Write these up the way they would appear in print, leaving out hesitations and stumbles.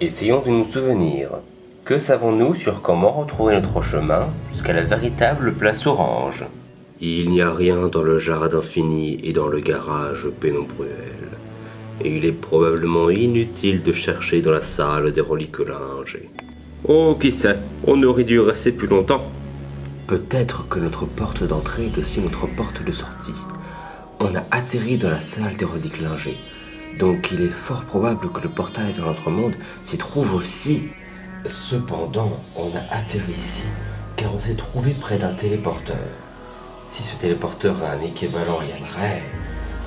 Essayons de nous souvenir. Que savons-nous sur comment retrouver notre chemin jusqu'à la véritable place orange? Il n'y a rien dans le jardin fini et dans le garage pénombreux. Et il est probablement inutile de chercher dans la salle des reliques lingées. Oh, qui sait, on aurait dû rester plus longtemps. Peut-être que notre porte d'entrée est aussi notre porte de sortie. On a atterri dans la salle des reliques lingées. Donc il est fort probable que le portail vers notre monde s'y trouve aussi. Cependant, on a atterri ici car on s'est trouvé près d'un téléporteur. Si ce téléporteur a un équivalent Yann-Ray,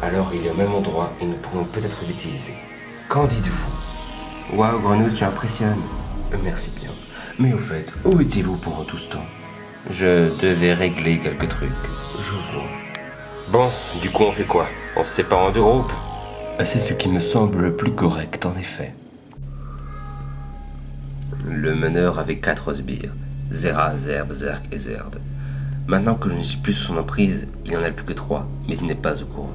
alors il est au même endroit et nous pourrons peut-être l'utiliser. Qu'en dites-vous? Waouh, Grenouille, tu impressionnes. Merci bien. Mais au fait, où étiez-vous pendant tout ce temps? Je devais régler quelques trucs. Je vois. Bon, du coup on fait quoi? On se sépare en deux groupes? C'est ce qui me semble le plus correct en effet. Le meneur avait 4 sbires. Zera, Zerb, Zerk et Zerd. Maintenant que je ne suis plus sous son emprise, il n'en a plus que 3, mais il n'est pas au courant.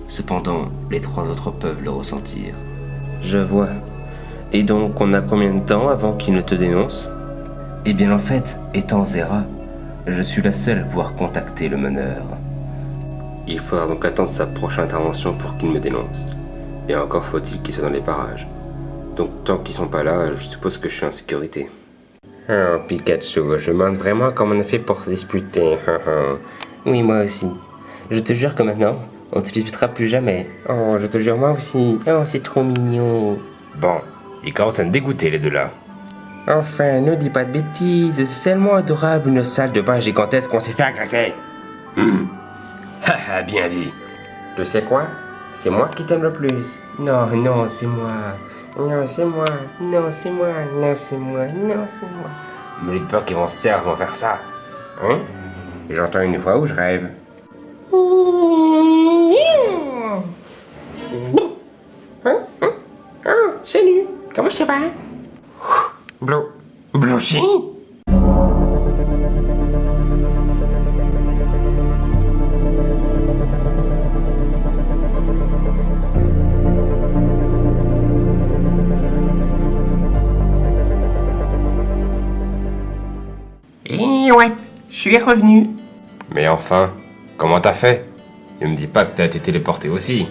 Cependant, les 3 autres peuvent le ressentir. Je vois. Et donc, on a combien de temps avant qu'il ne te dénonce? Eh bien, en fait, étant Zera, je suis la seule à pouvoir contacter le meneur. Il faudra donc attendre sa prochaine intervention pour qu'il me dénonce. Et encore faut-il qu'il soit dans les parages. Donc, tant qu'ils sont pas là, je suppose que je suis en sécurité. Oh, Pikachu, je me demande vraiment comment on a fait pour se disputer. Oui, moi aussi. Je te jure que maintenant, on ne se disputera plus jamais. Oh, je te jure, moi aussi. Oh, c'est trop mignon. Bon, ils commencent à me dégoûter, les deux là. Enfin, ne dis pas de bêtises. C'est tellement adorable, une salle de bain gigantesque qu'on s'est fait agresser. Haha, bien dit. Tu sais quoi? C'est moi qui t'aime le plus. Non, non, c'est moi. Non, c'est moi. Non, c'est moi. Non, c'est moi. Non, c'est moi. Mais les peurs qui vont se servir vont faire ça. Hein? J'entends une voix où je rêve. Oh, salut. Comment ça va? Blouchy? Et ouais, je suis revenu. Mais enfin, comment t'as fait? Ne me dis pas que t'as été téléporté aussi.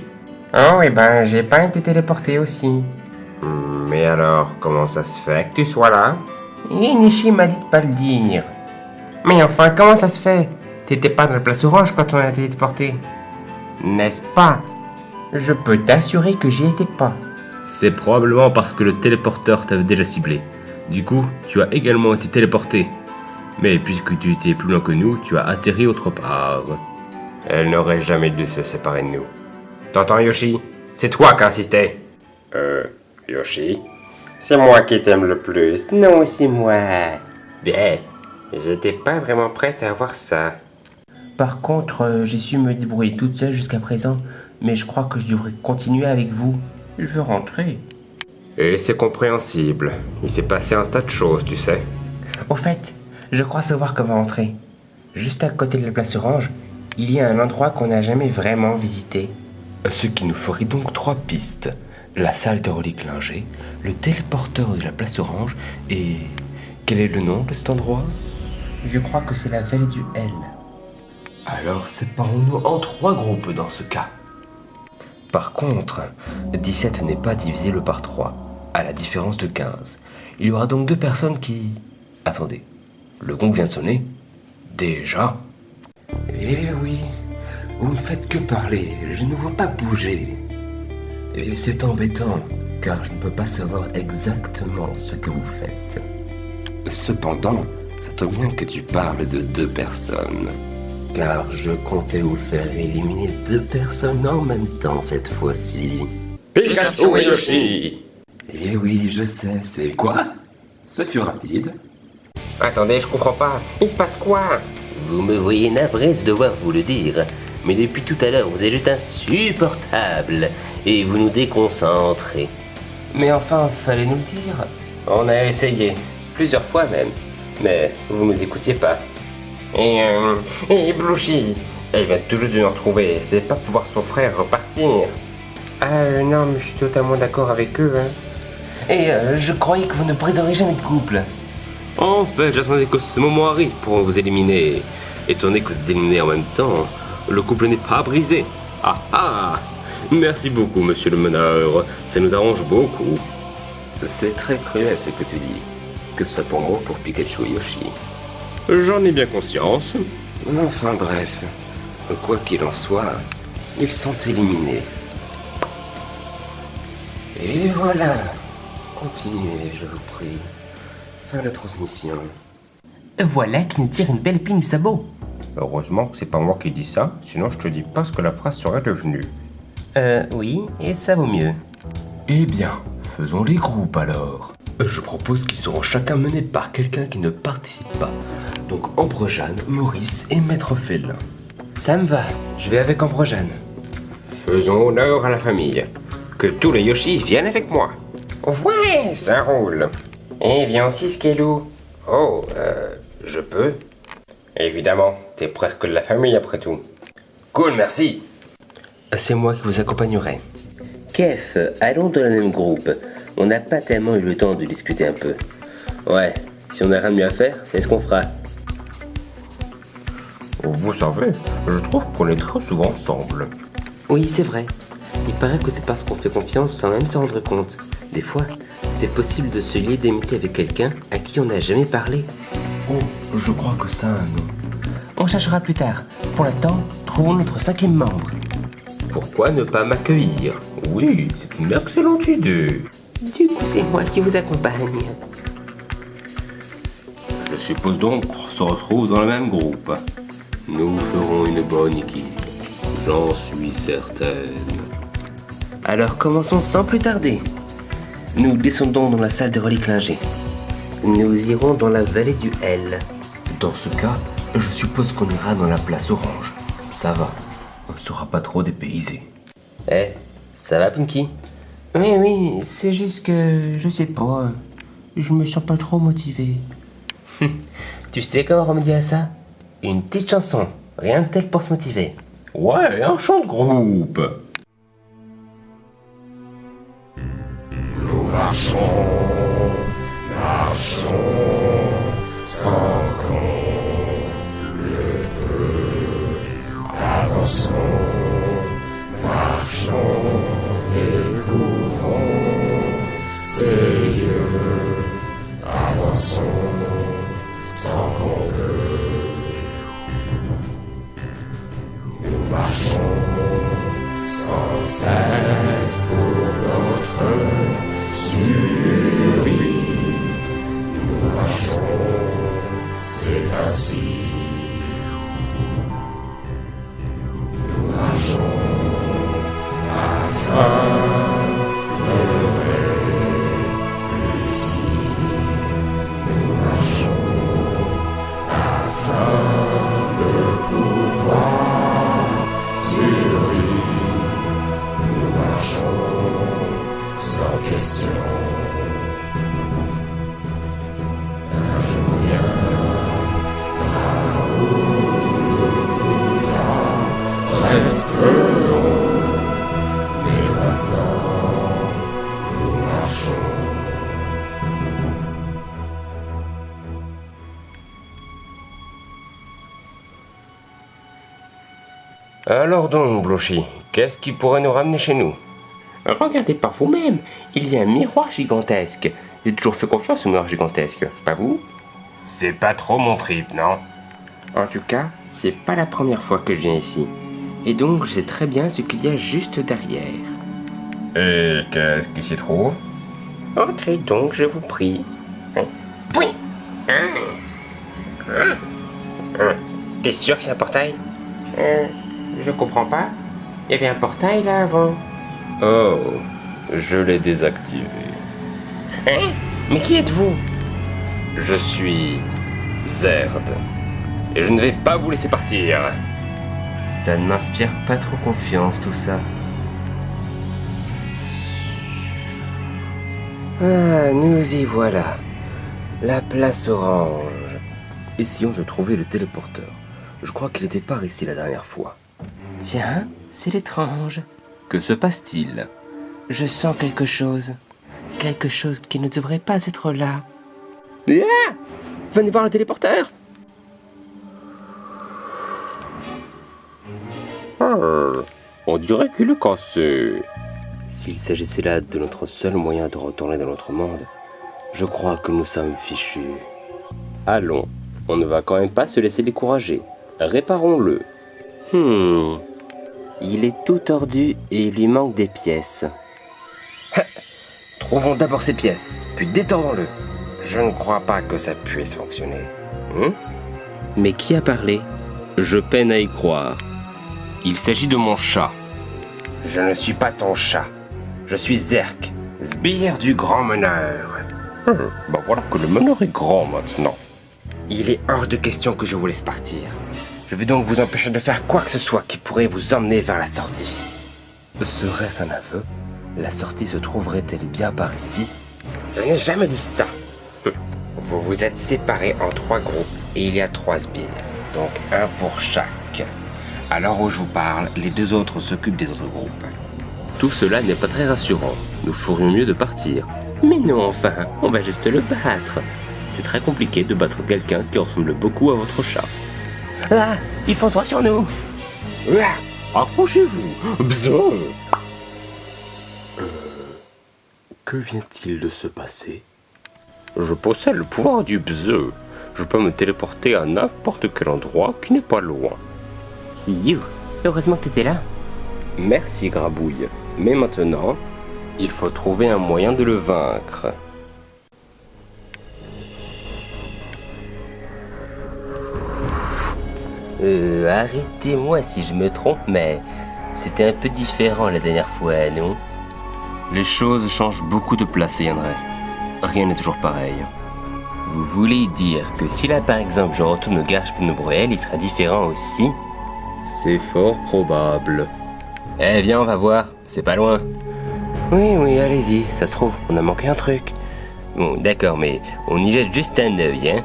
Oh, et ben, j'ai pas été téléporté aussi. Mais alors, comment ça se fait que tu sois là? Et Nishi m'a dit de pas le dire. Mais enfin, comment ça se fait? T'étais pas dans la place orange quand on a été téléporté. N'est-ce pas? Je peux t'assurer que j'y étais pas. C'est probablement parce que le téléporteur t'avait déjà ciblé. Du coup, tu as également été téléporté. Mais puisque tu étais plus loin que nous, tu as atterri autre part. Elle n'aurait jamais dû se séparer de nous. T'entends, Yoshi? C'est toi qui insistais. Yoshi? C'est moi qui t'aime le plus. Non, c'est moi. Bien, j'étais pas vraiment prête à voir ça. Par contre, j'ai su me débrouiller toute seule jusqu'à présent, mais je crois que je devrais continuer avec vous. Je veux rentrer. Et c'est compréhensible. Il s'est passé un tas de choses, tu sais. Au fait, je crois savoir comment entrer. Juste à côté de la place orange, il y a un endroit qu'on n'a jamais vraiment visité. Ce qui nous ferait donc 3 pistes. La salle de reliques lingées, le téléporteur de la place orange et... Quel est le nom de cet endroit? Je crois que c'est la vallée du L. Alors séparons-nous en 3 groupes dans ce cas. Par contre, 17 n'est pas divisible par 3, à la différence de 15. Il y aura donc 2 personnes qui... Attendez, le gong vient de sonner? Déjà? Eh oui, vous ne faites que parler, je ne vois pas bouger. Et c'est embêtant, car je ne peux pas savoir exactement ce que vous faites. Cependant, ça tombe bien que tu parles de 2 personnes. Car je comptais vous faire éliminer 2 personnes en même temps cette fois-ci. Pikachu et Yoshi! Eh oui, je sais, c'est quoi? Ce fut rapide. Attendez, je comprends pas. Il se passe quoi? Vous me voyez navré de devoir vous le dire, mais depuis tout à l'heure, vous êtes juste insupportable et vous nous déconcentrez. Mais enfin, fallait nous le dire. On a essayé, plusieurs fois même, mais vous nous écoutiez pas. Et Blouchy, Elle vient tout juste de nous retrouver, c'est pas pouvoir son frère repartir. non, mais je suis totalement d'accord avec eux, hein. Et je croyais que vous ne briserez jamais de couple. En fait, j'attendais que ce moment arrive pour vous éliminer. Étant donné que vous êtes éliminés en même temps, le couple n'est pas brisé. Ah ah! Merci beaucoup, monsieur le meneur. Ça nous arrange beaucoup. C'est très cruel ce que tu dis. Que ce soit pour moi ou pour Pikachu et Yoshi. J'en ai bien conscience. Enfin bref. Quoi qu'il en soit, ils sont éliminés. Et voilà. Continuez, je vous prie. Fin de transmission. Voilà qui nous tire une belle épine du sabot. Heureusement que c'est pas moi qui dis ça, sinon je te dis pas ce que la phrase serait devenue. Oui, et ça vaut mieux. Eh bien, faisons les groupes alors. Je propose qu'ils seront chacun menés par quelqu'un qui ne participe pas. Donc Ambrojane, Maurice et Maître Félin. Ça me va, je vais avec Ambrojane. Faisons honneur à la famille. Que tous les Yoshi viennent avec moi. Ouais, ça roule. Et viens aussi Skellou. Oh, je peux? Évidemment, t'es presque de la famille après tout. Cool, merci. C'est moi qui vous accompagnerai. Kef, allons dans le même groupe. On n'a pas tellement eu le temps de discuter un peu. Ouais, si on n'a rien de mieux à faire, qu'est-ce qu'on fera? Vous savez, je trouve qu'on est très souvent ensemble. Oui, c'est vrai. Il paraît que c'est parce qu'on fait confiance sans même s'en rendre compte. Des fois, c'est possible de se lier d'amitié avec quelqu'un à qui on n'a jamais parlé. Oh, je crois que ça a un nom. On cherchera plus tard. Pour l'instant, trouvons notre 5e membre. Pourquoi ne pas m'accueillir? Oui, c'est une excellente idée. Du coup, c'est moi qui vous accompagne. Je suppose donc qu'on se retrouve dans le même groupe. Nous ferons une bonne équipe. J'en suis certaine. Alors commençons sans plus tarder. Nous descendons dans la salle des reliques lingées. Nous irons dans la vallée du L. Dans ce cas, je suppose qu'on ira dans la place orange. Ça va, on ne sera pas trop dépaysé. Eh, ça va Pinky? Oui, c'est juste que, je sais pas, je me sens pas trop motivé. Tu sais comment remédier à ça? Une petite chanson, rien de tel pour se motiver. Ouais, un chant de groupe. Nous marchons, tant qu'on le peut. Avançons, marchons, découvrons ces lieux. Avançons, tant qu'on peut. Nous marchons sans cesse pour notre survie. Nous marchons, c'est ainsi. Nous marchons afin de réussir. Nous marchons afin de pouvoir survivre. Nous marchons sans question. Un jour viendra où nous arrêterons. Mais maintenant, nous marchons. Alors donc, Blochi, qu'est-ce qui pourrait nous ramener chez nous? Regardez par vous-même, il y a un miroir gigantesque. J'ai toujours fait confiance au miroir gigantesque, pas vous? C'est pas trop mon trip, non? En tout cas, c'est pas la première fois que je viens ici. Et donc, je sais très bien ce qu'il y a juste derrière. Et qu'est-ce qui s'y trouve? Entrez donc, je vous prie. Oui. T'es sûr que c'est un portail? Je comprends pas. Il y avait un portail là avant. Oh, je l'ai désactivé. Hein? Mais qui êtes-vous? Je suis Zerd. Et je ne vais pas vous laisser partir. Ça ne m'inspire pas trop confiance tout ça. Ah, nous y voilà. La place orange. Essayons de trouver le téléporteur. Je crois qu'il était par ici la dernière fois. Tiens, c'est étrange. Que se passe-t-il? Je sens quelque chose. quelque chose qui ne devrait pas être là. Ah! Venez voir le téléporteur. On dirait qu'il est cassé. S'il s'agissait là de notre seul moyen de retourner dans notre monde, je crois que nous sommes fichus. Allons, on ne va quand même pas se laisser décourager. Réparons-le. Il est tout tordu et il lui manque des pièces. Trouvons d'abord ces pièces, puis détordons-le. Je ne crois pas que ça puisse fonctionner. Mais qui a parlé? Je peine à y croire. Il s'agit de mon chat. Je ne suis pas ton chat. Je suis Zerk, sbire du grand meneur. Ben voilà que le meneur est grand maintenant. Il est hors de question que je vous laisse partir. Je vais donc vous empêcher de faire quoi que ce soit qui pourrait vous emmener vers la sortie. Serait-ce un aveu? La sortie se trouverait-elle bien par ici? Je n'ai jamais dit ça. Vous vous êtes séparés en 3 groupes et il y a 3 sbires, donc un pour chaque. À l'heure où je vous parle, les 2 autres s'occupent des autres groupes. Tout cela n'est pas très rassurant. Nous ferions mieux de partir. Mais non, enfin, on va juste le battre. C'est très compliqué de battre quelqu'un qui ressemble beaucoup à votre chat. Ah, ils font droit sur nous. Approchez-vous, bzz. Que vient-il de se passer? Je possède le pouvoir du bzz. Je peux me téléporter à n'importe quel endroit qui n'est pas loin. You, heureusement que t'étais là. Merci, Grabouille. Mais maintenant, Il faut trouver un moyen de le vaincre. Arrêtez-moi si je me trompe, mais c'était un peu différent la dernière fois, non? Les choses changent beaucoup de place, Yanray. Rien n'est toujours pareil. Vous voulez dire que si là, par exemple, je retourne au garage Penobruel, il sera différent aussi? C'est fort probable. Eh bien, on va voir, c'est pas loin. Oui, allez-y, ça se trouve, on a manqué un truc. Bon, d'accord, mais on y jette juste un œil, hein.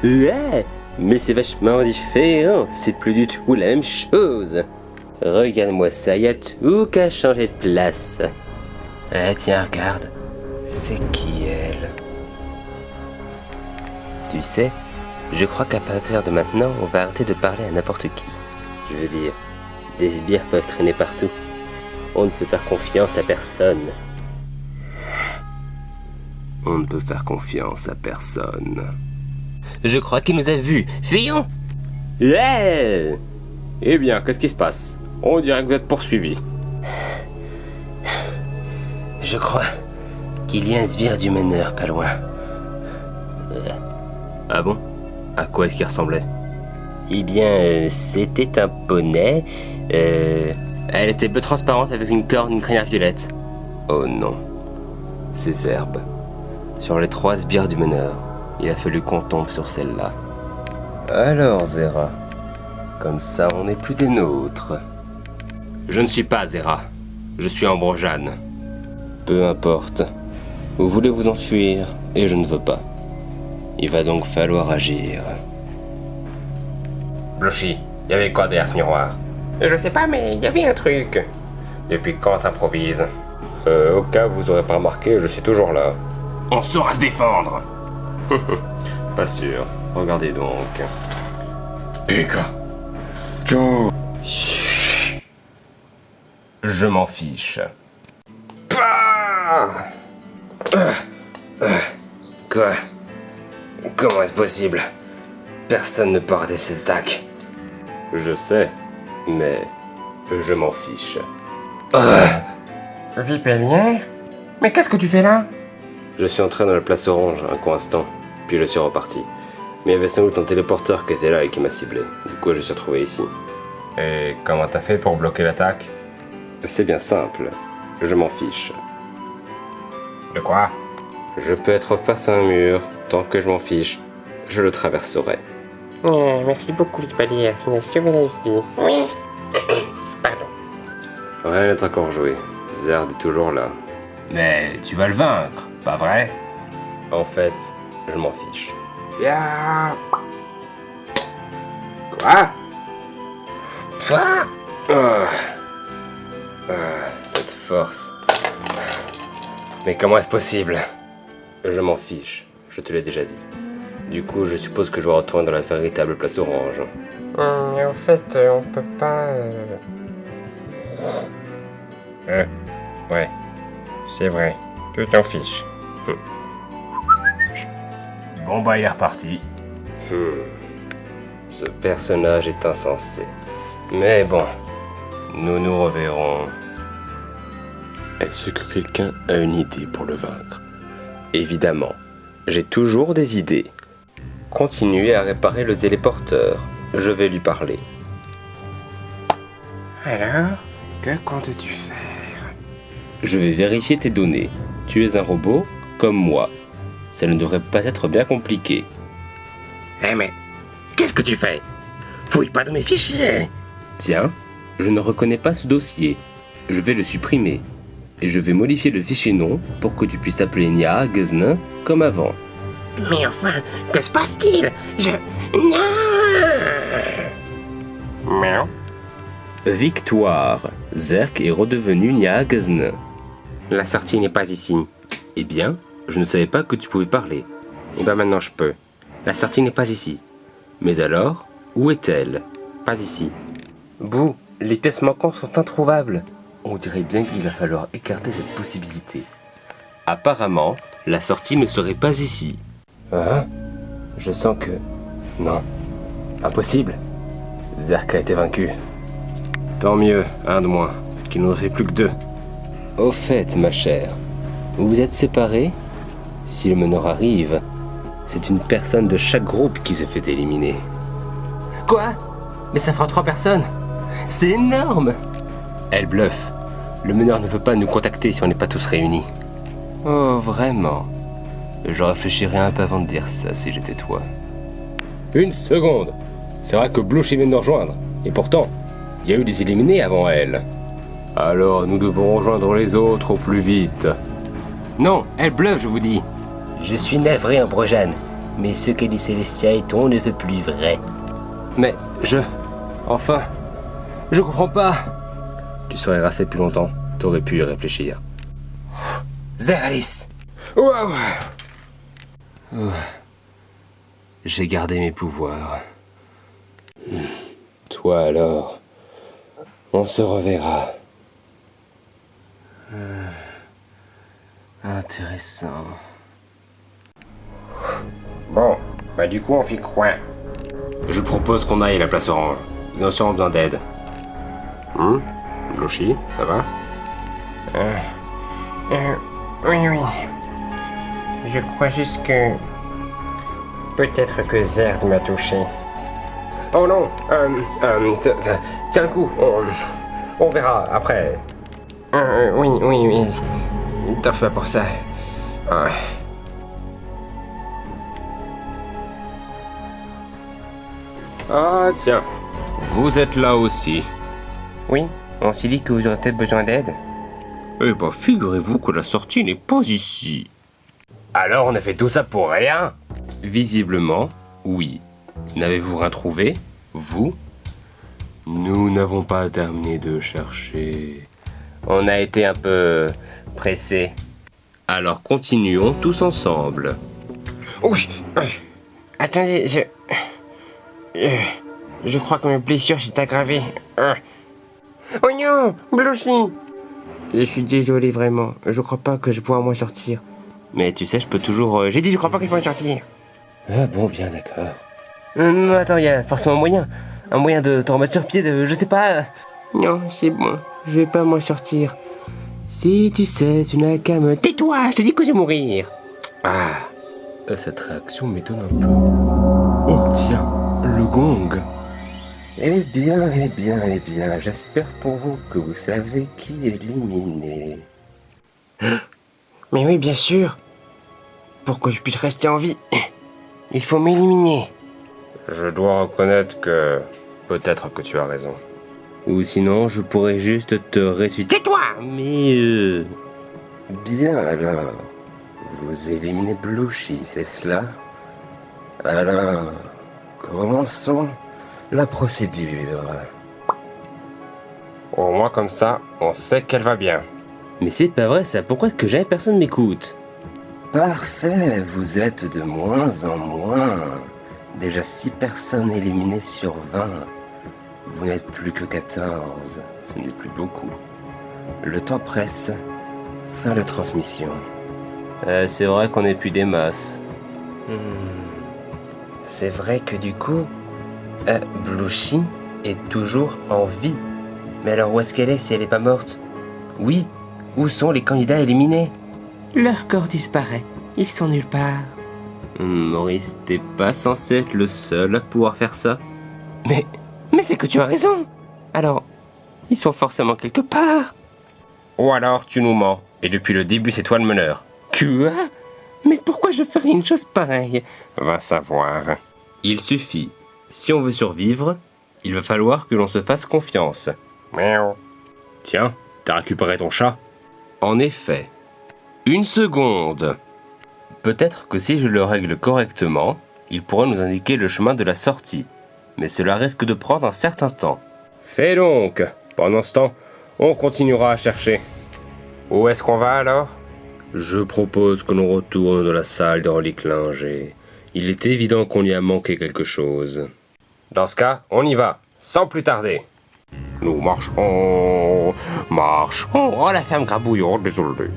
Ouais, mais c'est vachement différent, c'est plus du tout la même chose. Regarde-moi ça, y a tout qu'à changer de place. Ah tiens, regarde, c'est qui elle? Tu sais, je crois qu'à partir de maintenant, on va arrêter de parler à n'importe qui. Je veux dire, des sbires peuvent traîner partout. On ne peut faire confiance à personne. On ne peut faire confiance à personne. Je crois qu'il nous a vus. Fuyons! Yeah! eh bien, qu'est-ce qui se passe? On dirait que vous êtes poursuivis. Je crois qu'il y a un sbire du meneur pas loin. Ah bon? À quoi est-ce qu'il ressemblait? Eh bien, c'était un poney. Elle était bleu transparente avec une corne, une crinière violette. Oh non. Ces herbes. Sur les 3 sbires du meneur, il a fallu qu'on tombe sur celle-là. Alors, Zera. Comme ça, on n'est plus des nôtres. Je ne suis pas Zera. Je suis Ambrojane. Peu importe. Vous voulez vous enfuir, et je ne veux pas. Il va donc falloir agir. Blushy, il y avait quoi derrière ce miroir? Je sais pas, mais il y avait un truc. Depuis quand t'improvises? Au cas où vous aurez pas remarqué, je suis toujours là. On saura se défendre. Pas sûr. Regardez donc. Pika. Joe. Je m'en fiche. Quoi? Comment est-ce possible? Personne ne peut arrêter cette attaque. Je sais, mais je m'en fiche. Vipélien? Mais qu'est-ce que tu fais là? Je suis entré dans la place orange un court instant, puis je suis reparti. Mais il y avait sans doute un téléporteur qui était là et qui m'a ciblé. Du coup, je suis retrouvé ici. Et comment t'as fait pour bloquer l'attaque? C'est bien simple. Je m'en fiche. De quoi? Je peux être face à un mur. Tant que je m'en fiche, je le traverserai. Merci beaucoup, Vipélien. Tu m'as sauvé la vie. Oui. Pardon. Rien n'est encore joué. Zerd est toujours là. Mais tu vas le vaincre, pas vrai? En fait, je m'en fiche. Quoi? Cette force. Mais comment est-ce possible? Je m'en fiche, je te l'ai déjà dit. Du coup, je suppose que je dois retourner dans la véritable place orange. Mais en fait, on peut pas... Ouais, c'est vrai. Tu t'en fiches. Bon bah, il est reparti. Ce personnage est insensé. Mais bon, nous nous reverrons. Est-ce que quelqu'un a une idée pour le vaincre? Évidemment, j'ai toujours des idées. Continuez à réparer le téléporteur. Je vais lui parler. Alors, que comptes-tu faire? Je vais vérifier tes données. Tu es un robot, comme moi. Ça ne devrait pas être bien compliqué. Eh mais, qu'est-ce que tu fais? Fouille pas de mes fichiers! Tiens, je ne reconnais pas ce dossier. Je vais le supprimer. Et je vais modifier le fichier nom pour que tu puisses t'appeler Nia Gezna comme avant. Mais enfin, que se passe-t-il? Non! Miaou. Victoire. Zerk est redevenu Nia Gezna. La sortie n'est pas ici. Eh bien, je ne savais pas que tu pouvais parler. Et ben maintenant je peux. La sortie n'est pas ici. Mais alors, où est-elle? Pas ici. Bouh, les pièces manquantes sont introuvables. On dirait bien qu'il va falloir écarter cette possibilité. Apparemment, la sortie ne serait pas ici. Hein? Je sens que... Non. Impossible. Zerk a été vaincu. Tant mieux, un de moins, ce qui nous en fait plus que 2. Au fait, ma chère, vous vous êtes séparés? Si le meneur arrive, c'est une personne de chaque groupe qui se fait éliminer. Quoi? Mais ça fera 3 personnes. C'est énorme. Elle bluffe. Le meneur ne veut pas nous contacter si on n'est pas tous réunis. Oh, vraiment? Je réfléchirais un peu avant de dire ça si j'étais toi. Une seconde! C'est vrai que Bluchy vient de nous rejoindre. Et pourtant, il y a eu des éliminés avant elle. Alors nous devons rejoindre les autres au plus vite. Non, elle bluffe, je vous dis. Je suis navré, Ambrogène, mais ce que dit Célestia et ton ne peut plus vrai. Mais Enfin... Je comprends pas. Tu serais resté plus longtemps, t'aurais pu y réfléchir. Zeralis. Wow. J'ai gardé mes pouvoirs. Toi alors, on se reverra. Intéressant. Bon, bah du coup on fait quoi? Je propose qu'on aille à la place orange. Nous en avons besoin d'aide. Bluchy, ça va? Oui. Je crois juste que... Peut-être que Zerd m'a touché. Oh non, tiens un coup, on verra après. Oui. T'en fais pas pour ça. Ah tiens, vous êtes là aussi. Oui, on s'est dit que vous aurez peut-être besoin d'aide. Eh ben, figurez-vous que la sortie n'est pas ici. Alors on a fait tout ça pour rien? Visiblement, oui. N'avez-vous rien trouvé, vous? Nous n'avons pas terminé de chercher. On a été un peu pressés. Alors continuons tous ensemble. Oui. Attendez, je crois que mes blessures s'est aggravée. Oh non, Bluchy. Je suis désolé vraiment. Je crois pas que je pourrai m'en sortir. Mais tu sais, je peux toujours... J'ai dit je crois pas que je peux m'en sortir. Ah bon, bien d'accord. Non, attends, il y a forcément un moyen de te remettre sur pied, je sais pas. Non, c'est bon, je vais pas m'en sortir. Si tu sais, tu n'as qu'à me... Tais-toi, je te dis que je vais mourir. Cette réaction m'étonne un peu. Oh tiens, le gong. Eh bien, j'espère pour vous que vous savez qui est éliminé. Mais oui, bien sûr. Pour que je puisse rester en vie, il faut m'éliminer. Je dois reconnaître que... peut-être que tu as raison. Ou sinon, je pourrais juste te ressusciter. Tais-toi. Mais bien alors. Vous éliminez Bluchy, c'est cela? Alors, commençons la procédure. Au moins comme ça, on sait qu'elle va bien. Mais c'est pas vrai ça, pourquoi est-ce que jamais personne m'écoute? Parfait, vous êtes de moins en moins. Déjà 6 personnes éliminées sur 20. Vous n'êtes plus que 14, ce n'est plus beaucoup. Le temps presse. Fin de transmission. C'est vrai qu'on n'est plus des masses. C'est vrai que du coup, Bluchy est toujours en vie. Mais alors où est-ce qu'elle est si elle n'est pas morte? Oui, où sont les candidats éliminés? Leur corps disparaît. Ils sont nulle part. Maurice, t'es pas censé être le seul à pouvoir faire ça? Mais c'est que tu as raison. Alors, ils sont forcément quelque part. Ou alors tu nous mens, et depuis le début c'est toi le meneur. Quoi? Mais pourquoi je ferais une chose pareille? Va savoir. Il suffit. Si on veut survivre, il va falloir que l'on se fasse confiance. Miaou. Tiens, t'as récupéré ton chat? En effet. Une seconde. Peut-être que si je le règle correctement, il pourra nous indiquer le chemin de la sortie. Mais cela risque de prendre un certain temps. Fais donc. Pendant ce temps, on continuera à chercher. Où est-ce qu'on va alors? Je propose que l'on retourne dans la salle des reliques lingées. Il est évident qu'on y a manqué quelque chose. Dans ce cas, on y va, sans plus tarder. Nous marchons. Oh la femme grabouillante, désolé.